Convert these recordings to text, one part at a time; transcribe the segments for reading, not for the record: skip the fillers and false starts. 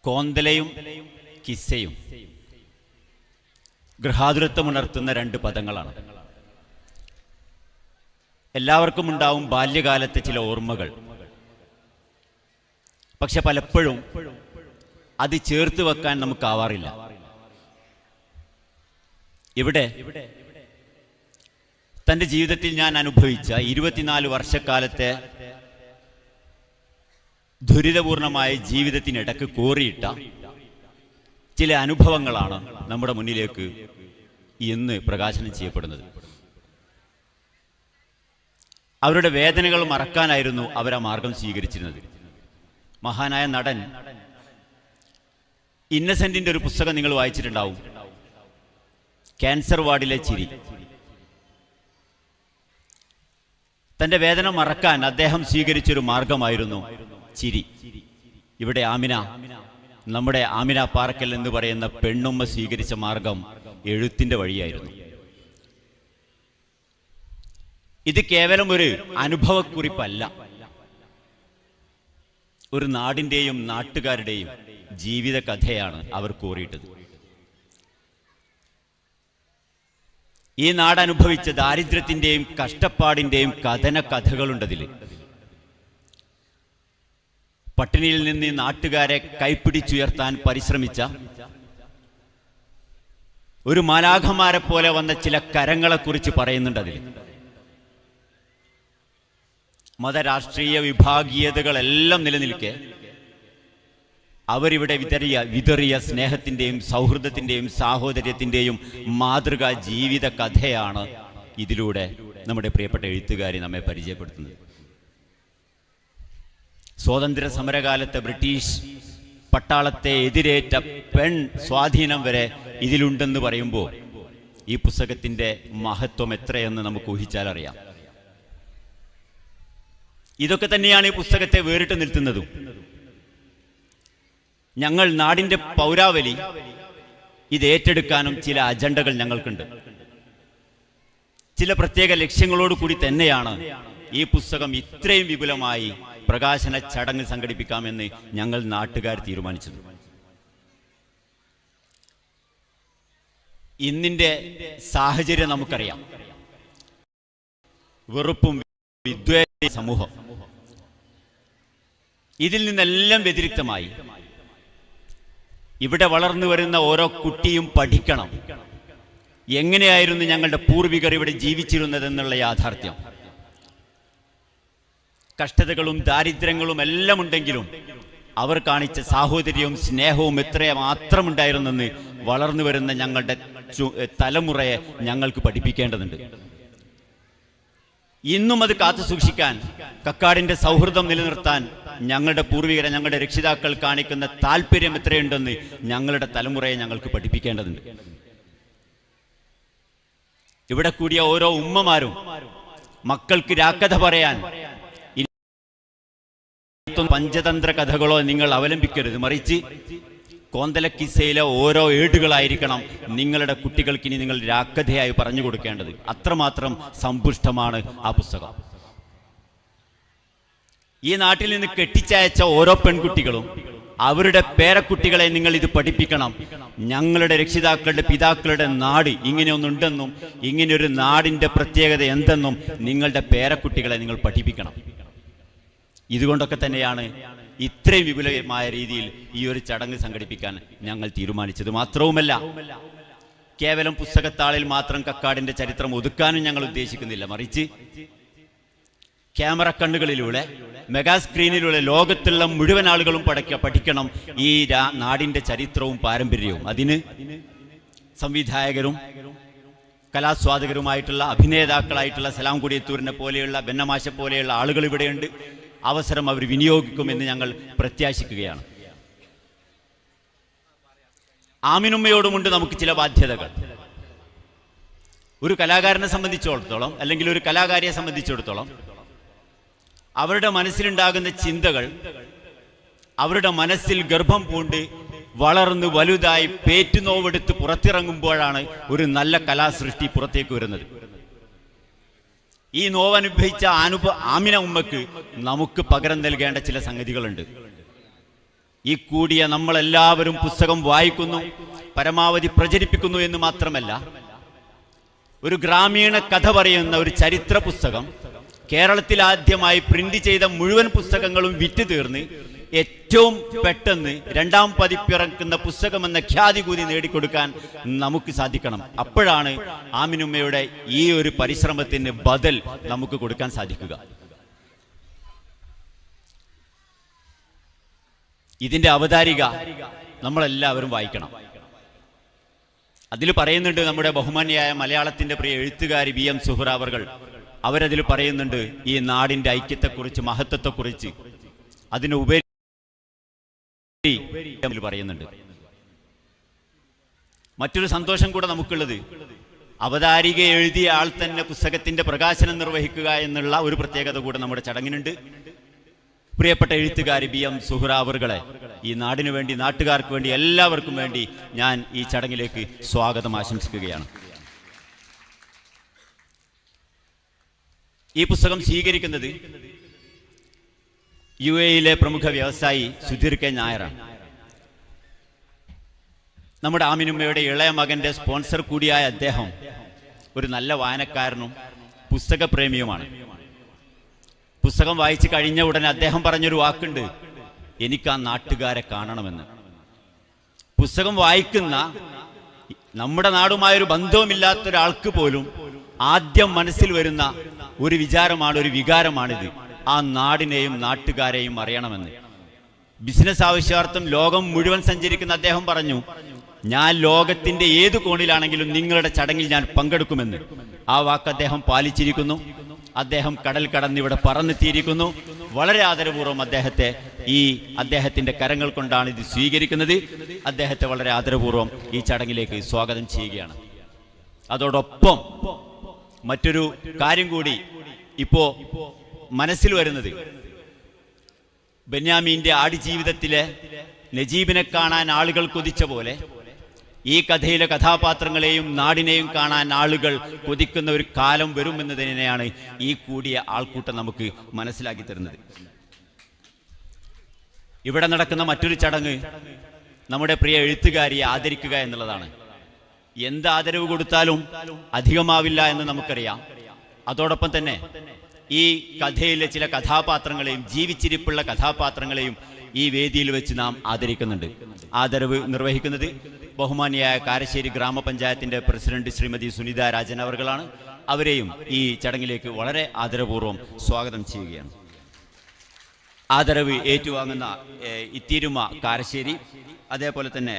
കോന്തലയും കിസ്സയും ഗൃഹാതുരത്വമുണർത്തുന്ന രണ്ട് പദങ്ങളാണ്. എല്ലാവർക്കും ഉണ്ടാവും ബാല്യകാലത്തെ ചില ഓർമ്മകൾ. പക്ഷെ പലപ്പോഴും അത് ചേർത്ത് വെക്കാൻ നമുക്കാവാറില്ല. ഇവിടെ തൻ്റെ ജീവിതത്തിൽ ഞാൻ അനുഭവിച്ച 24 വർഷക്കാലത്തെ ദുരിതപൂർണമായ ജീവിതത്തിനിടക്ക് കോറിയിട്ട ചില അനുഭവങ്ങളാണ് നമ്മുടെ മുന്നിലേക്ക് ഇന്ന് പ്രകാശനം ചെയ്യപ്പെടുന്നത്. അവരുടെ വേദനകൾ മറക്കാനായിരുന്നു അവരാ മാർഗം സ്വീകരിച്ചിരുന്നത്. മഹാനായ നടൻ ഇന്നസെന്റിന്റെ ഒരു പുസ്തകം നിങ്ങൾ വായിച്ചിട്ടുണ്ടാവും, ക്യാൻസർ വാർഡിലെ ചിരി. തന്റെ വേദന മറക്കാൻ അദ്ദേഹം സ്വീകരിച്ചൊരു മാർഗമായിരുന്നു ചിരി. ഇവിടെ ആമിന, നമ്മുടെ ആമിന പാറക്കൽ എന്ന് പറയുന്ന പെണ്ണുമ്മ സ്വീകരിച്ച മാർഗം എഴുത്തിന്റെ വഴിയായിരുന്നു. ഇത് കേവലം ഒരു അനുഭവക്കുറിപ്പല്ല, ഒരു നാടിന്റെയും നാട്ടുകാരുടെയും ജീവിത കഥയാണ് അവർ കോറിയിട്ടത്. ഈ നാട് അനുഭവിച്ച ദാരിദ്ര്യത്തിന്റെയും കഷ്ടപ്പാടിന്റെയും കഥന കഥകളുണ്ടതിൽ. പട്ടിണിയിൽ നിന്ന് നാട്ടുകാരെ കൈപ്പിടിച്ചുയർത്താൻ പരിശ്രമിച്ച ഒരു മാലാഖമാരെ പോലെ വന്ന ചില കരങ്ങളെക്കുറിച്ച് പറയുന്നുണ്ട് അതിൽ. മതരാഷ്ട്രീയ വിഭാഗീയതകളെല്ലാം നിലനിൽക്കെ അവരിവിടെ വിതറിയ സ്നേഹത്തിന്റെയും സൗഹൃദത്തിന്റെയും സാഹോദര്യത്തിന്റെയും മാതൃകാ ജീവിത കഥയാണ് ഇതിലൂടെ നമ്മുടെ പ്രിയപ്പെട്ട എഴുത്തുകാരി നമ്മെ പരിചയപ്പെടുത്തുന്നത്. സ്വാതന്ത്ര്യ സമരകാലത്തെ ബ്രിട്ടീഷ് പട്ടാളത്തെ എതിരേറ്റ പെൺ സ്വാധീനം വരെ ഇതിലുണ്ടെന്ന് പറയുമ്പോൾ ഈ പുസ്തകത്തിന്റെ മഹത്വം എത്രയെന്ന് നമുക്ക് ഊഹിച്ചാൽ അറിയാം. ഇതൊക്കെ തന്നെയാണ് ഈ പുസ്തകത്തെ വേറിട്ട് നിർത്തുന്നതും. ഞങ്ങൾ നാടിന്റെ പൗരാവലി ഇത് ഏറ്റെടുക്കാനും ചില അജണ്ടകൾ ഞങ്ങൾക്കുണ്ട്. ചില പ്രത്യേക ലക്ഷ്യങ്ങളോട് കൂടി തന്നെയാണ് ഈ പുസ്തകം ഇത്രയും വിപുലമായി പ്രകാശന ചടങ്ങ് സംഘടിപ്പിക്കാമെന്ന് ഞങ്ങൾ നാട്ടുകാർ തീരുമാനിച്ചത്. ഇന്നിന്റെ സാഹചര്യം നമുക്കറിയാം. വെറുപ്പും വിദ്വേഷ സമൂഹം. ഇതിൽ നിന്നെല്ലാം വ്യതിരിക്തമായി ഇവിടെ വളർന്നു വരുന്ന ഓരോ കുട്ടിയും പഠിക്കണം എങ്ങനെയായിരുന്നു ഞങ്ങളുടെ പൂർവികർ ഇവിടെ ജീവിച്ചിരുന്നതെന്നുള്ള യാഥാർത്ഥ്യം. കഷ്ടതകളും ദാരിദ്ര്യങ്ങളും എല്ലാം ഉണ്ടെങ്കിലും അവർ കാണിച്ച സാഹോദര്യവും സ്നേഹവും എത്രമാത്രമുണ്ടായിരുന്നെന്ന് വളർന്നു വരുന്ന ഞങ്ങളുടെ തലമുറയെ ഞങ്ങൾക്ക് പഠിപ്പിക്കേണ്ടതുണ്ട്. ഇന്നും അത് കാത്തു സൂക്ഷിക്കാൻ, കക്കാടിന്റെ സൗഹൃദം നിലനിർത്താൻ ഞങ്ങളുടെ പൂർവികരെ, ഞങ്ങളുടെ രക്ഷിതാക്കൾ കാണിക്കുന്ന താല്പര്യം എത്രയുണ്ടെന്ന് ഞങ്ങളുടെ തലമുറയെ ഞങ്ങൾക്ക് പഠിപ്പിക്കേണ്ടതുണ്ട്. ഇവിടെ കൂടിയ ഓരോ ഉമ്മമാരും മക്കൾക്ക് രാക്കഥ പറയാൻ പഞ്ചതന്ത്ര കഥകളോ നിങ്ങൾ അവലംബിക്കരുത്. മറിച്ച് കോന്തലക്കിസ്സയിലെ ഓരോ ഏടുകളായിരിക്കണം നിങ്ങളുടെ കുട്ടികൾക്ക് ഇനി നിങ്ങൾ രാക്കഥയായി പറഞ്ഞു കൊടുക്കേണ്ടത്. അത്രമാത്രം സമ്പുഷ്ടമാണ് ആ പുസ്തകം. ഈ നാട്ടിൽ നിന്ന് കെട്ടിച്ചയച്ച ഓരോ പെൺകുട്ടികളും അവരുടെ പേരക്കുട്ടികളെ നിങ്ങൾ ഇത് പഠിപ്പിക്കണം. ഞങ്ങളുടെ രക്ഷിതാക്കളുടെ പിതാക്കളുടെ നാട് ഇങ്ങനെയൊന്നുണ്ടെന്നും ഇങ്ങനെയൊരു നാടിന്റെ പ്രത്യേകത എന്തെന്നും നിങ്ങളുടെ പേരക്കുട്ടികളെ നിങ്ങൾ പഠിപ്പിക്കണം. ഇതുകൊണ്ടൊക്കെ തന്നെയാണ് ഇത്രയും വിപുലമായ രീതിയിൽ ഈ ഒരു ചടങ്ങ് സംഘടിപ്പിക്കാൻ ഞങ്ങൾ തീരുമാനിച്ചത്. മാത്രവുമല്ല, കേവലം പുസ്തകത്താളിൽ മാത്രം കക്കാടിന്റെ ചരിത്രം ഒതുക്കാനും ഞങ്ങൾ ഉദ്ദേശിക്കുന്നില്ല. മറിച്ച് ക്യാമറ കണ്ണുകളിലൂടെ, മെഗാ സ്ക്രീനിലൂടെ ലോകത്തുള്ള മുഴുവൻ ആളുകളും പഠിക്കണം ഈ നാടിന്റെ ചരിത്രവും പാരമ്പര്യവും. അതിന് സംവിധായകരും കലാസ്വാദകരുമായിട്ടുള്ള അഭിനേതാക്കളായിട്ടുള്ള സലാം കൊടിയത്തൂരിനെ പോലെയുള്ള, ബെന്നമാശ പോലെയുള്ള ആളുകൾ ഇവിടെയുണ്ട്. അവസരം അവർ വിനിയോഗിക്കുമെന്ന് ഞങ്ങൾ പ്രത്യാശിക്കുകയാണ്. ആമിനുമ്മയോടുമുണ്ട് നമുക്ക് ചില ബാധ്യതകൾ. ഒരു കലാകാരനെ സംബന്ധിച്ചിടത്തോളം, അല്ലെങ്കിൽ ഒരു കലാകാരിയെ സംബന്ധിച്ചിടത്തോളം, അവരുടെ മനസ്സിലുണ്ടാകുന്ന ചിന്തകൾ അവരുടെ മനസ്സിൽ ഗർഭം പൂണ്ട് വളർന്ന് വലുതായി പേറ്റുനോവെടുത്ത് പുറത്തിറങ്ങുമ്പോഴാണ് ഒരു നല്ല കലാസൃഷ്ടി പുറത്തേക്ക് വരുന്നത്. ഈ നോവനുഭവിച്ച ആമിന ഉമ്മക്ക് നമുക്ക് പകരം നൽകേണ്ട ചില സംഗതികളുണ്ട്. ഈ കൂടിയ നമ്മളെല്ലാവരും പുസ്തകം വായിക്കുന്നു, പരമാവധി പ്രചരിപ്പിക്കുന്നു എന്ന് മാത്രമല്ല, ഒരു ഗ്രാമീണ കഥ പറയുന്ന ഒരു ചരിത്ര പുസ്തകം കേരളത്തിൽ ആദ്യമായി പ്രിന്റ് ചെയ്ത മുഴുവൻ പുസ്തകങ്ങളും വിറ്റ് തീർന്ന് ഏറ്റവും പെട്ടെന്ന് 2ാം പതിപ്പിറക്കുന്ന പുസ്തകമെന്ന ഖ്യാതി കൂടി നേടിക്കൊടുക്കാൻ നമുക്ക് സാധിക്കണം. അപ്പോഴാണ് ആമിനുമ്മയുടെ ഈ ഒരു പരിശ്രമത്തിന് ബദൽ നമുക്ക് കൊടുക്കാൻ സാധിക്കുക. ഇതിന്റെ അവതാരിക നമ്മളെല്ലാവരും വായിക്കണം. അതിൽ പറയുന്നുണ്ട്, നമ്മുടെ ബഹുമാന്യായ മലയാളത്തിന്റെ പ്രിയ എഴുത്തുകാരി BM സുഹ്റ അവരതിൽ പറയുന്നുണ്ട് ഈ നാടിന്റെ ഐക്യത്തെക്കുറിച്ച്, മഹത്വത്തെക്കുറിച്ച്. അതിനുപരി പറയുന്നുണ്ട്. മറ്റൊരു സന്തോഷം കൂടെ നമുക്കുള്ളത്, അവതാരിക എഴുതിയ ആൾ തന്നെ പുസ്തകത്തിന്റെ പ്രകാശനം നിർവഹിക്കുക എന്നുള്ള ഒരു പ്രത്യേകത കൂടെ നമ്മുടെ ചടങ്ങിനുണ്ട്. പ്രിയപ്പെട്ട എഴുത്തുകാരി BM സുഹ്റ ഈ നാടിനു വേണ്ടി, നാട്ടുകാർക്ക് വേണ്ടി, എല്ലാവർക്കും വേണ്ടി ഞാൻ ഈ ചടങ്ങിലേക്ക് സ്വാഗതം ആശംസിക്കുകയാണ്. ഈ പുസ്തകം സ്വീകരിക്കുന്നത് UAE പ്രമുഖ വ്യവസായി സുധീർ K. നായരാണ്. നമ്മുടെ ആമിനുമ്മയുടെ ഇളയ മകന്റെ സ്പോൺസർ കൂടിയായ അദ്ദേഹം ഒരു നല്ല വായനക്കാരനും പുസ്തകപ്രേമിയുമാണ്. പുസ്തകം വായിച്ചു കഴിഞ്ഞ ഉടനെ അദ്ദേഹം പറഞ്ഞൊരു വാക്കുണ്ട്, എനിക്ക് ആ നാട്ടുകാരെ കാണണമെന്ന്. പുസ്തകം വായിക്കുന്ന, നമ്മുടെ നാടുമായൊരു ബന്ധവുമില്ലാത്ത ഒരാൾക്ക് പോലും ആദ്യം മനസ്സിൽ വരുന്ന ഒരു വിചാരമാണ്, ഒരു വികാരമാണിത്, ആ നാടിനെയും നാട്ടുകാരെയും അറിയണമെന്ന്. ബിസിനസ് ആവശ്യാർത്ഥം ലോകം മുഴുവൻ സഞ്ചരിക്കുന്ന അദ്ദേഹം പറഞ്ഞു, ഞാൻ ലോകത്തിന്റെ ഏത് കോണിലാണെങ്കിലും നിങ്ങളുടെ ചടങ്ങിൽ ഞാൻ പങ്കെടുക്കുമെന്ന്. ആ വാക്ക് അദ്ദേഹം പാലിച്ചിരിക്കുന്നു. അദ്ദേഹം കടൽ കടന്ന് ഇവിടെ പറന്നെത്തിയിരിക്കുന്നു. വളരെ ആദരപൂർവ്വം അദ്ദേഹത്തിന്റെ കരങ്ങൾ കൊണ്ടാണ് ഇത് സ്വീകരിക്കുന്നത്. അദ്ദേഹത്തെ വളരെ ആദരപൂർവ്വം ഈ ചടങ്ങിലേക്ക് സ്വാഗതം ചെയ്യുകയാണ്. അതോടൊപ്പം മറ്റൊരു കാര്യം കൂടി ഇപ്പോ മനസ്സിൽ വരുന്നത്, ബെന്യാമീന്റെ ആടുജീവിതത്തിലെ നജീബിനെ കാണാൻ ആളുകൾ കൊതിച്ച പോലെ ഈ കഥയിലെ കഥാപാത്രങ്ങളെയും നാടിനെയും കാണാൻ ആളുകൾ കൊതിക്കുന്ന ഒരു കാലം വരുമെന്ന് തന്നെയാണ് ഈ കൂടിയ ആൾക്കൂട്ടം നമുക്ക് മനസ്സിലാക്കി തരുന്നത്. ഇവിടെ നടക്കുന്ന മറ്റൊരു ചടങ്ങ് നമ്മുടെ പ്രിയ എഴുത്തുകാരിയെ ആദരിക്കുക എന്നുള്ളതാണ്. എന്ത് ആദരവ് കൊടുത്താലും അധികമാവില്ല എന്ന് നമുക്കറിയാം. അതോടൊപ്പം തന്നെ ഈ കഥയിലെ ചില കഥാപാത്രങ്ങളെയും, ജീവിച്ചിരിപ്പുള്ള കഥാപാത്രങ്ങളെയും ഈ വേദിയിൽ വെച്ച് നാം ആദരിക്കുന്നുണ്ട്. ആദരവ് നിർവഹിക്കുന്നത് ബഹുമാനിയായ കാരശ്ശേരി ഗ്രാമപഞ്ചായത്തിന്റെ പ്രസിഡന്റ് ശ്രീമതി സുനിത രാജൻ അവർകളാണ്. അവരെയും ഈ ചടങ്ങിലേക്ക് വളരെ ആദരപൂർവ്വം സ്വാഗതം ചെയ്യുകയാണ്. ആദരവ് ഏറ്റുവാങ്ങുന്ന ഇത്തിരുമ കാരശ്ശേരി, അതേപോലെ തന്നെ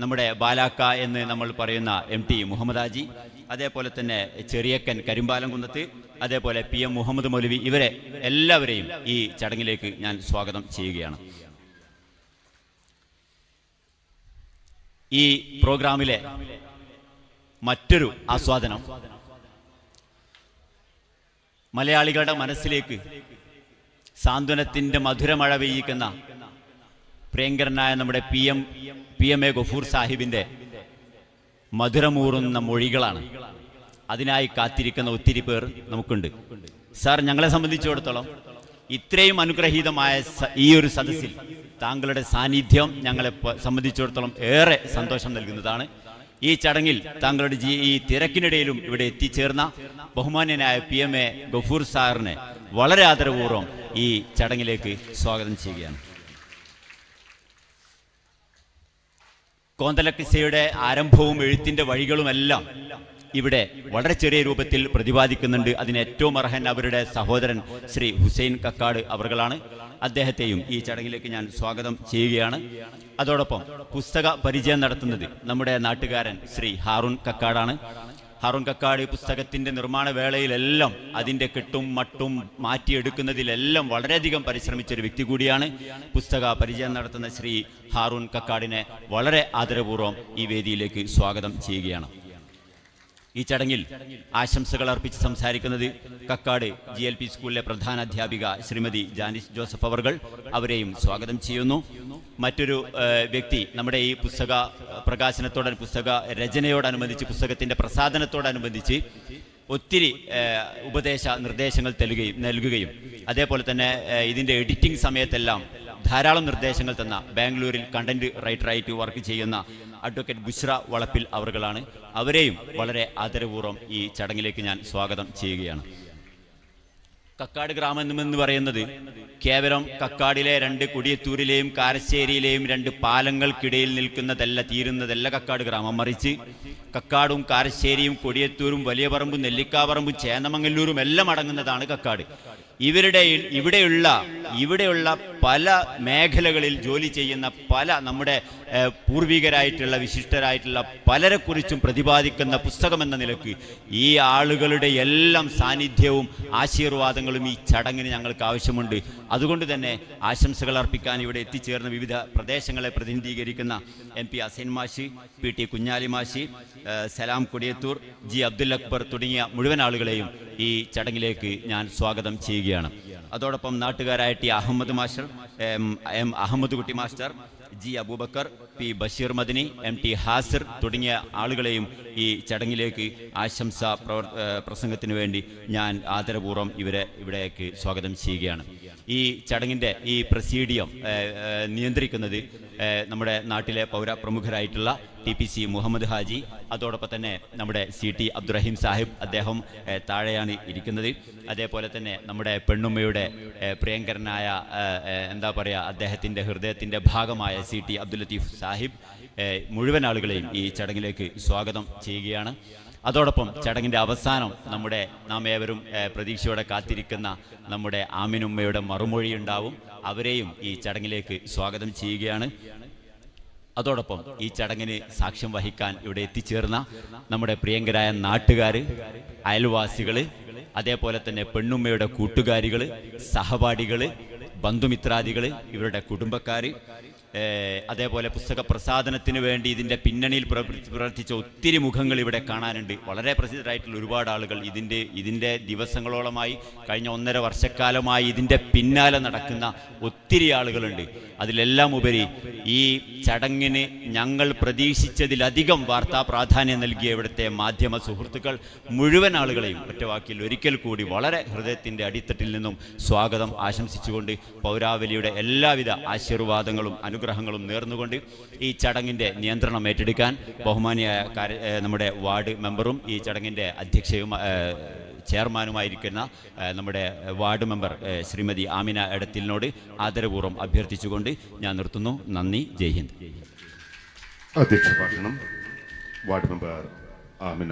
നമ്മുടെ ബാലാക്ക എന്ന് നമ്മൾ പറയുന്ന MT മുഹമ്മദ് ഹാജി, അതേപോലെ തന്നെ ചെറിയക്കൻ കരിമ്പാലംകുന്നത്ത്, അതേപോലെ PM മുഹമ്മദ് മൗലവി, ഇവരെ എല്ലാവരെയും ഈ ചടങ്ങിലേക്ക് ഞാൻ സ്വാഗതം ചെയ്യുകയാണ്. ഈ പ്രോഗ്രാമിലെ മറ്റൊരു ആസ്വാദനം, മലയാളികളുടെ മനസ്സിലേക്ക് സാന്ത്വനത്തിന്റെ മധുരമഴ പെയ്യിക്കുന്ന പ്രിയങ്കരനായ നമ്മുടെ PMA ഗഫൂർ സാഹിബിന്റെ മധുരമൂറുന്ന മൊഴികളാണ്. അതിനായി കാത്തിരിക്കുന്ന ഒത്തിരി പേർ നമുക്കുണ്ട്. സാർ, ഞങ്ങളെ സംബന്ധിച്ചിടത്തോളം ഇത്രയും അനുഗ്രഹീതമായ ഈ ഒരു സദസ്സിൽ താങ്കളുടെ സാന്നിധ്യം ഞങ്ങളെ സംബന്ധിച്ചിടത്തോളം ഏറെ സന്തോഷം നൽകുന്നതാണ്. ഈ ചടങ്ങിൽ താങ്കളുടെ ഈ തിരക്കിനിടയിലും ഇവിടെ എത്തിച്ചേർന്ന ബഹുമാന്യനായ PMA ഗഫൂർ സാറിനെ വളരെ ആദരപൂർവ്വം ഈ ചടങ്ങിലേക്ക് സ്വാഗതം ചെയ്യുകയാണ്. കോന്തലക്കിസയുടെ ആരംഭവും എഴുത്തിന്റെ വഴികളുമെല്ലാം ഇവിടെ വളരെ ചെറിയ രൂപത്തിൽ പ്രതിപാദിക്കുന്നുണ്ട്. അതിന് ഏറ്റവും അർഹൻ അവരുടെ സഹോദരൻ ശ്രീ ഹുസൈൻ കക്കാട് അവർകളാണ്. അദ്ദേഹത്തെയും ഈ ചടങ്ങിലേക്ക് ഞാൻ സ്വാഗതം ചെയ്യുകയാണ്. അതോടൊപ്പം പുസ്തക പരിചയം നടത്തുന്നത് നമ്മുടെ നാട്ടുകാരൻ ശ്രീ ഹാറൂൺ കക്കാടാണ്. ഹാറൂൺ കക്കാട് പുസ്തകത്തിന്റെ നിർമ്മാണ വേളയിലെല്ലാം അതിൻ്റെ കെട്ടും മട്ടും മാറ്റിയെടുക്കുന്നതിലെല്ലാം വളരെയധികം പരിശ്രമിച്ചൊരു വ്യക്തി കൂടിയാണ്. പുസ്തക പരിചയം നടത്തുന്ന ശ്രീ ഹാറൂൺ കക്കാടിനെ വളരെ ആദരപൂർവ്വം ഈ വേദിയിലേക്ക് സ്വാഗതം ചെയ്യുകയാണ്. ഈ ചടങ്ങിൽ ആശംസകൾ അർപ്പിച്ച് സംസാരിക്കുന്നത് കക്കാട് GLP സ്കൂളിലെ പ്രധാന അധ്യാപിക ശ്രീമതി ജാനിസ് ജോസഫ് അവരെയും സ്വാഗതം ചെയ്യുന്നു. മറ്റൊരു വ്യക്തി നമ്മുടെ ഈ പുസ്തക പുസ്തക രചനയോടനുബന്ധിച്ച്, പുസ്തകത്തിന്റെ പ്രസാധനത്തോടനുബന്ധിച്ച് ഒത്തിരി നിർദ്ദേശങ്ങൾ നൽകുകയും അതേപോലെ തന്നെ ഇതിൻ്റെ എഡിറ്റിംഗ് സമയത്തെല്ലാം ധാരാളം നിർദ്ദേശങ്ങൾ തന്ന ബാംഗ്ലൂരിൽ കണ്ടന്റ് റൈറ്ററായിട്ട് വർക്ക് ചെയ്യുന്ന അഡ്വക്കേറ്റ് ബുഷ്ര വളപ്പിൽ അവറുകളാണ്. അവരെയും വളരെ ആദരപൂർവ്വം ഈ ചടങ്ങിലേക്ക് ഞാൻ സ്വാഗതം ചെയ്യുകയാണ്. കക്കാട് ഗ്രാമം എന്ന് പറയുന്നത് കേവലം കക്കാടിലെ 2 കൊടിയത്തൂരിലെയും കാരശ്ശേരിയിലെയും 2 പാലങ്ങൾക്കിടയിൽ നിൽക്കുന്നതല്ല, തീരുന്നതല്ല കക്കാട് ഗ്രാമം. മറിച്ച് കക്കാടും കാരശ്ശേരിയും കൊടിയത്തൂരും വലിയ പറമ്പും നെല്ലിക്കാപറമ്പും ചേന്നമംഗല്ലൂരും എല്ലാം അടങ്ങുന്നതാണ് കക്കാട്. ഇവിടെയുള്ള പല മേഖലകളിൽ ജോലി ചെയ്യുന്ന പല നമ്മുടെ പൂർവികരായിട്ടുള്ള വിശിഷ്ടരായിട്ടുള്ള പലരെക്കുറിച്ചും പ്രതിപാദിക്കുന്ന പുസ്തകമെന്ന നിലക്ക് ഈ ആളുകളുടെ എല്ലാം സാന്നിധ്യവും ആശീർവാദങ്ങളും ഈ ചടങ്ങിന് ഞങ്ങൾക്ക് ആവശ്യമുണ്ട്. അതുകൊണ്ട് തന്നെ ആശംസകൾ അർപ്പിക്കാൻ ഇവിടെ എത്തിച്ചേർന്ന വിവിധ പ്രദേശങ്ങളെ പ്രതിനിധീകരിക്കുന്ന MP ഹസൈൻ മാഷി, PT കുഞ്ഞാലി മാഷി, സലാം കൊടിയത്തൂർ, G അബ്ദുൽ അക്ബർ തുടങ്ങിയ മുഴുവൻ ആളുകളെയും ഈ ചടങ്ങിലേക്ക് ഞാൻ സ്വാഗതം ചെയ്യുകയാണ്. അതോടൊപ്പം നാട്ടുകാരായ T Ahmed master, M Ahmed Kutty master, G Aboobacker, P Basheer Madani, MT Hasir തുടങ്ങിയ ആളുകളെയും ഈ ചടങ്ങിലേക്ക് ആശംസാ പ്രസംഗത്തിന് വേണ്ടി ഞാൻ ആദരപൂർവ്വം ഇവിടേക്ക് സ്വാഗതം ചെയ്യുകയാണ്. ഈ ചടങ്ങിൻ്റെ ഈ പ്രസീഡിയം നിയന്ത്രിക്കുന്നത് നമ്മുടെ നാട്ടിലെ പൗരപ്രമുഖരായിട്ടുള്ള TPC മുഹമ്മദ് ഹാജി, അതോടൊപ്പം തന്നെ നമ്മുടെ CT അബ്ദുറഹീം സാഹിബ്, അദ്ദേഹം താഴെയാണ് ഇരിക്കുന്നത്. അതേപോലെ തന്നെ നമ്മുടെ പെണ്ണുമ്മയുടെ പ്രിയങ്കരനായ അദ്ദേഹത്തിൻ്റെ ഹൃദയത്തിൻ്റെ ഭാഗമായ CT അബ്ദുൽ ലത്തീഫ് സാഹിബ്, മുഴുവൻ ആളുകളെയും ഈ ചടങ്ങിലേക്ക് സ്വാഗതം ചെയ്യുകയാണ്. അതോടൊപ്പം ചടങ്ങിൻ്റെ അവസാനം നാം ഏവരും പ്രതീക്ഷയോടെ കാത്തിരിക്കുന്ന നമ്മുടെ ആമിനുമ്മയുടെ മറുമൊഴി ഉണ്ടാവും. അവരെയും ഈ ചടങ്ങിലേക്ക് സ്വാഗതം ചെയ്യുകയാണ്. അതോടൊപ്പം ഈ ചടങ്ങിന് സാക്ഷ്യം വഹിക്കാൻ ഇവിടെ എത്തിച്ചേർന്ന നമ്മുടെ പ്രിയങ്കരായ നാട്ടുകാർ, അയൽവാസികൾ, അതേപോലെ തന്നെ പെണ്ണുമ്മയുടെ കൂട്ടുകാരികൾ, സഹപാഠികൾ, ബന്ധുമിത്രാദികൾ, ഇവരുടെ കുടുംബക്കാർ, അതേപോലെ പുസ്തക പ്രസാധനത്തിന് വേണ്ടി ഇതിൻ്റെ പിന്നണിയിൽ പ്രവർത്തിച്ച ഒത്തിരി മുഖങ്ങൾ ഇവിടെ കാണാനുണ്ട്. വളരെ പ്രസിദ്ധരായിട്ടുള്ള ഒരുപാട് ആളുകൾ ഇതിൻ്റെ ദിവസങ്ങളോളമായി കഴിഞ്ഞ 1.5 വർഷക്കാലമായി ഇതിൻ്റെ പിന്നാലെ നടക്കുന്ന ഒത്തിരി ആളുകളുണ്ട്. അതിലെല്ലാം ഉപരി ഈ ചടങ്ങിന് ഞങ്ങൾ പ്രതീക്ഷിച്ചതിലധികം വാർത്താ പ്രാധാന്യം നൽകിയ ഇവിടുത്തെ മാധ്യമ സുഹൃത്തുക്കൾ മുഴുവൻ ആളുകളെയും ഒറ്റവാക്കിൽ ഒരിക്കൽ കൂടി വളരെ ഹൃദയത്തിൻ്റെ അടിത്തട്ടിൽ നിന്നും സ്വാഗതം ആശംസിച്ചുകൊണ്ട് പൗരാവലിയുടെ എല്ലാവിധ ആശീർവാദങ്ങളും അനുഗ്രഹങ്ങളും നേർന്നുകൊണ്ട് ഈ ചടങ്ങിൻ്റെ നിയന്ത്രണം ഏറ്റെടുക്കാൻ ബഹുമാനിയായ നമ്മുടെ വാർഡ് മെമ്പറും ഈ ചടങ്ങിൻ്റെ അധ്യക്ഷയും ചെയർമാനുമായിരിക്കുന്ന നമ്മുടെ വാർഡ് മെമ്പർ ശ്രീമതി ആമിന എടത്തിലിനോട് ആദരപൂർവ്വം അഭ്യർത്ഥിച്ചുകൊണ്ട് ഞാൻ നിർത്തുന്നു. നന്ദി. ജയ് ഹിന്ദ്. അധ്യക്ഷ ഭാഷണം വാർഡ് മെമ്പർ ആമിന